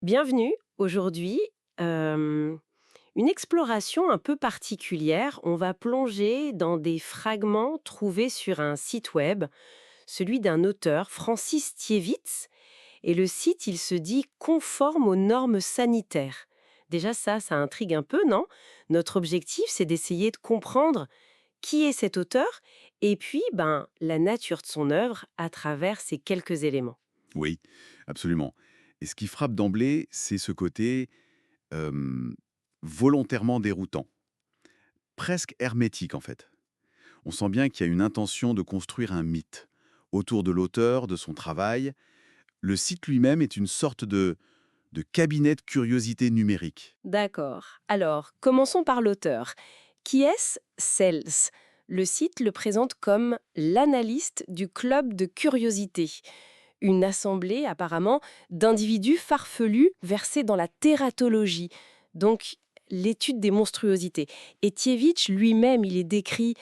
Bienvenue. Aujourd'hui, une exploration un peu particulière. On va plonger dans des fragments trouvés sur un site web, celui d'un auteur, Francis Tiewitz. Et le site, il se dit conforme aux normes sanitaires. Déjà, ça intrigue un peu, non? Notre objectif, c'est d'essayer de comprendre qui est cet auteur et puis, la nature de son œuvre à travers ces quelques éléments. Oui, absolument. Et ce qui frappe d'emblée, c'est ce côté hem, volontairement déroutant, presque hermétique en fait. On sent bien qu'il y a une intention de construire un mythe autour de l'auteur, de son travail. Le site lui-même est une sorte de cabinet de curiosité numérique. D'accord. Alors, commençons par l'auteur. Qui est-ce? Cels. Le site le présente comme l'analyste du club de curiosité, une assemblée apparemment d'individus farfelus versés dans la tératologie, donc l'étude des monstruosités. Et Tievich lui-même, il est décrit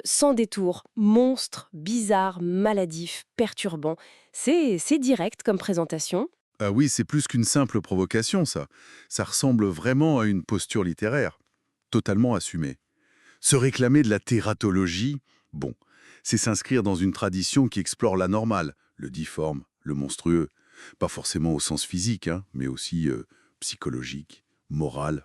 sans détour, monstre, bizarre, maladif, perturbant. C'est direct comme présentation. Ah oui, c'est plus qu'une simple provocation, ça. Ça ressemble vraiment à une posture littéraire, totalement assumée. Se réclamer de la tératologie, bon, c'est s'inscrire dans une tradition qui explore l'anormal, le difforme, le monstrueux. Pas forcément au sens physique, hein, mais aussi psychologique, moral.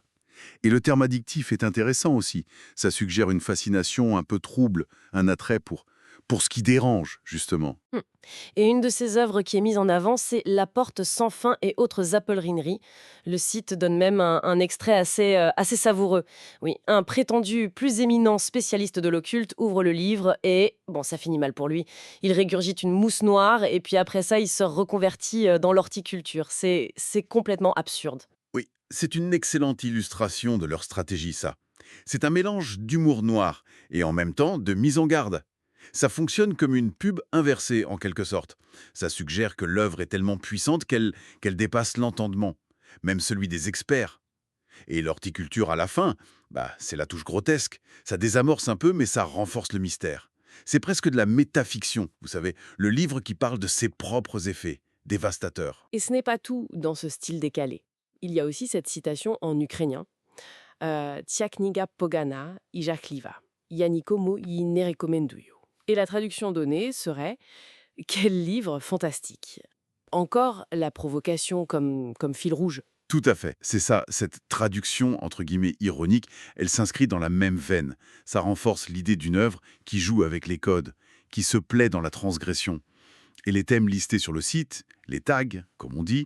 Et le terme addictif est intéressant aussi. Ça suggère une fascination un peu trouble, un attrait pour ce qui dérange, justement. Et une de ses œuvres qui est mise en avant, c'est La porte sans fin et autres apollineries. Le site donne même un extrait assez savoureux. Oui, un prétendu plus éminent spécialiste de l'occulte ouvre le livre et, bon, ça finit mal pour lui. Il régurgite une mousse noire et puis après ça, il se reconvertit dans l'horticulture. C'est complètement absurde. Oui, c'est une excellente illustration de leur stratégie, ça. C'est un mélange d'humour noir et en même temps de mise en garde. Ça fonctionne comme une pub inversée, en quelque sorte. Ça suggère que l'œuvre est tellement puissante qu'elle dépasse l'entendement, même celui des experts. Et l'horticulture à la fin, c'est la touche grotesque. Ça désamorce un peu, mais ça renforce le mystère. C'est presque de la métafiction, vous savez, le livre qui parle de ses propres effets, dévastateurs. Et ce n'est pas tout dans ce style décalé. Il y a aussi cette citation en ukrainien. Tiakniga pogana i jachliwa. Yanikomu i nerekomenduyo. Et la traduction donnée serait quel livre fantastique. Encore la provocation comme fil rouge. Tout à fait, c'est ça, cette traduction entre guillemets ironique, elle s'inscrit dans la même veine. Ça renforce l'idée d'une œuvre qui joue avec les codes, qui se plaît dans la transgression. Et les thèmes listés sur le site, les tags, comme on dit,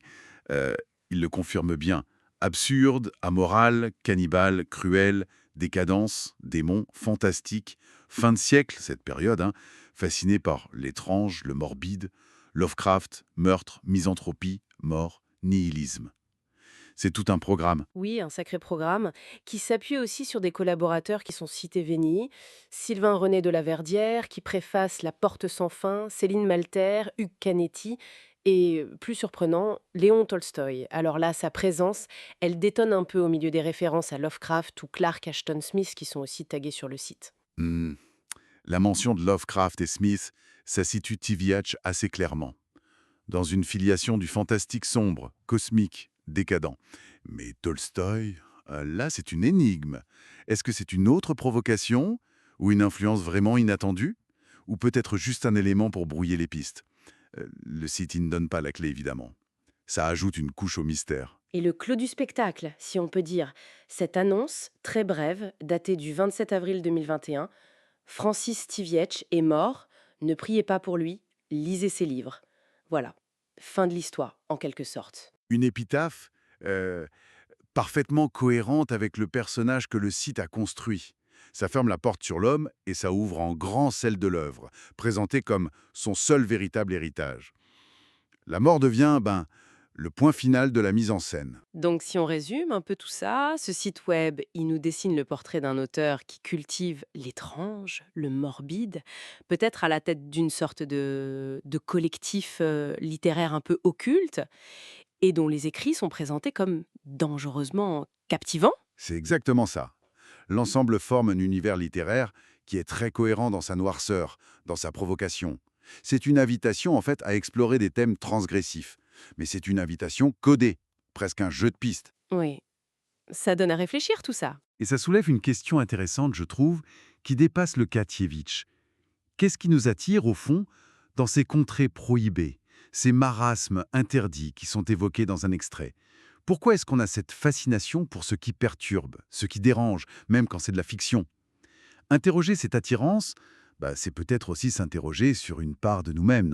euh, ils le confirment bien. Absurde, amoral, cannibale, cruel, décadence, démon, fantastique, fin de siècle, cette période, hein, fascinée par l'étrange, le morbide, Lovecraft, meurtre, misanthropie, mort, nihilisme. C'est tout un programme. Oui, un sacré programme qui s'appuie aussi sur des collaborateurs qui sont cités Vény, Sylvain René de la Verdière, qui préface La Porte sans fin, Céline Malter, Hugues Canetti et, plus surprenant, Léon Tolstoï. Alors là, sa présence, elle détonne un peu au milieu des références à Lovecraft ou Clark Ashton Smith qui sont aussi tagués sur le site. Hmm. La mention de Lovecraft et Smith, ça situe TVH assez clairement. Dans une filiation du fantastique sombre, cosmique, décadent. Mais Tolstoï, là, c'est une énigme. Est-ce que c'est une autre provocation ou une influence vraiment inattendue? Ou peut-être juste un élément pour brouiller les pistes? Le site ne donne pas la clé, évidemment. Ça ajoute une couche au mystère. Et le clou du spectacle, si on peut dire. Cette annonce, très brève, datée du 27 avril 2021, Francis Tivietch est mort, ne priez pas pour lui, lisez ses livres. Voilà, fin de l'histoire, en quelque sorte. Une épitaphe euh, parfaitement cohérente avec le personnage que le site a construit. Ça ferme la porte sur l'homme et ça ouvre en grand celle de l'œuvre, présentée comme son seul véritable héritage. La mort devient, le point final de la mise en scène. Donc si on résume un peu tout ça, ce site web, il nous dessine le portrait d'un auteur qui cultive l'étrange, le morbide, peut-être à la tête d'une sorte de collectif littéraire un peu occulte, et dont les écrits sont présentés comme dangereusement captivants. C'est exactement ça. L'ensemble forme un univers littéraire qui est très cohérent dans sa noirceur, dans sa provocation. C'est une invitation en fait à explorer des thèmes transgressifs, mais c'est une invitation codée. presque un jeu de pistes. Oui, ça donne à réfléchir tout ça. Et ça soulève une question intéressante, je trouve, qui dépasse le cas Tievitch. Qu'est-ce qui nous attire, au fond, dans ces contrées prohibées, ces marasmes interdits qui sont évoqués dans un extrait? Pourquoi est-ce qu'on a cette fascination pour ce qui perturbe, ce qui dérange, même quand c'est de la fiction? Interroger cette attirance, c'est peut-être aussi s'interroger sur une part de nous-mêmes,